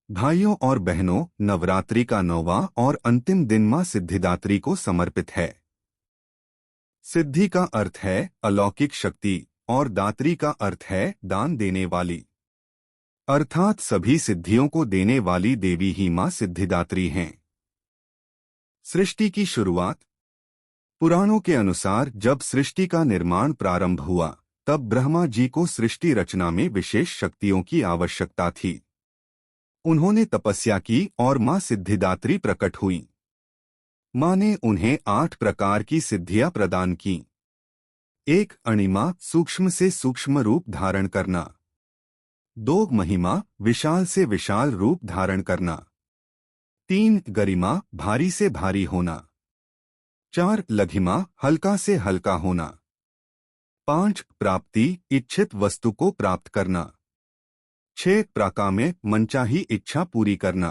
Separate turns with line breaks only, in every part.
भाइयों और बहनों, नवरात्रि का 9वां और अंतिम दिन मां सिद्धिदात्री को समर्पित है। सिद्धि का अर्थ है अलौकिक शक्ति और दात्री का अर्थ है दान देने वाली, अर्थात सभी सिद्धियों को देने वाली देवी ही मां सिद्धिदात्री हैं। सृष्टि की शुरुआत। पुराणों के अनुसार जब सृष्टि का निर्माण प्रारंभ हुआ, तब ब्रह्मा जी को सृष्टि रचना में विशेष शक्तियों की आवश्यकता थी। उन्होंने तपस्या की और मां सिद्धिदात्री प्रकट हुई। मां ने उन्हें 8 प्रकार की सिद्धियां प्रदान की। 1. अणिमा, सूक्ष्म से सूक्ष्म रूप धारण करना। 2. महिमा, विशाल से विशाल रूप धारण करना। 3. गरिमा, भारी से भारी होना। 4. लघिमा, हल्का से हल्का होना। 5. प्राप्ति, इच्छित वस्तु को प्राप्त करना। 6. प्राकाम्य, मनचाही इच्छा पूरी करना।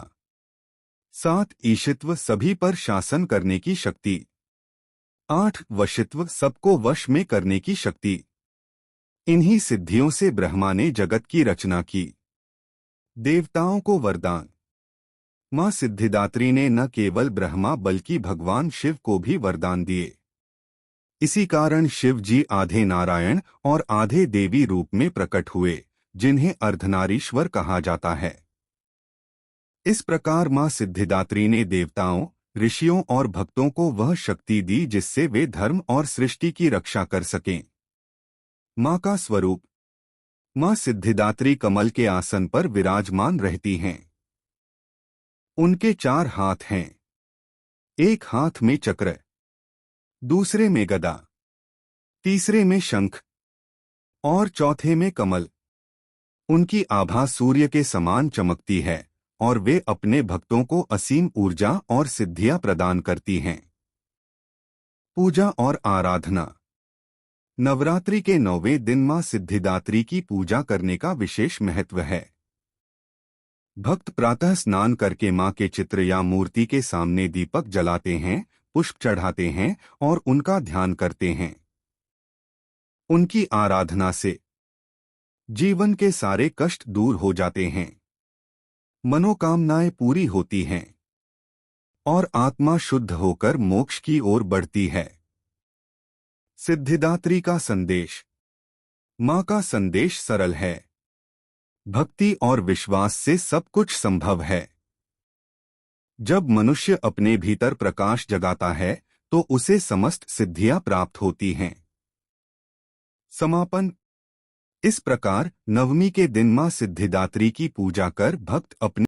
7. ईशित्व, सभी पर शासन करने की शक्ति। 8. वशित्व, सबको वश में करने की शक्ति। इन्हीं सिद्धियों से ब्रह्मा ने जगत की रचना की। देवताओं को वरदान। मां सिद्धिदात्री ने न केवल ब्रह्मा बल्कि भगवान शिव को भी वरदान दिए। इसी कारण शिव जी आधे नारायण और आधे देवी रूप में प्रकट हुए, जिन्हें अर्धनारीश्वर कहा जाता है। इस प्रकार मां सिद्धिदात्री ने देवताओं, ऋषियों और भक्तों को वह शक्ति दी जिससे वे धर्म और सृष्टि की रक्षा कर सकें। मां का स्वरूप। मां सिद्धिदात्री कमल के आसन पर विराजमान रहती हैं। उनके 4 हाथ हैं। एक हाथ में चक्र, दूसरे में गदा, तीसरे में शंख और चौथे में कमल। उनकी आभा सूर्य के समान चमकती है और वे अपने भक्तों को असीम ऊर्जा और सिद्धियां प्रदान करती हैं। पूजा और आराधना। नवरात्रि के 9वें दिन मां सिद्धिदात्री की पूजा करने का विशेष महत्व है। भक्त प्रातः स्नान करके मां के चित्र या मूर्ति के सामने दीपक जलाते हैं, पुष्प चढ़ाते हैं और उनका ध्यान करते हैं। उनकी आराधना से जीवन के सारे कष्ट दूर हो जाते हैं, मनोकामनाएं पूरी होती हैं और आत्मा शुद्ध होकर मोक्ष की ओर बढ़ती है। सिद्धिदात्री का संदेश। मां का संदेश सरल है। भक्ति और विश्वास से सब कुछ संभव है। जब मनुष्य अपने भीतर प्रकाश जगाता है तो उसे समस्त सिद्धियां प्राप्त होती हैं। समापन। इस प्रकार नवमी के दिन मां सिद्धिदात्री की पूजा कर भक्त अपने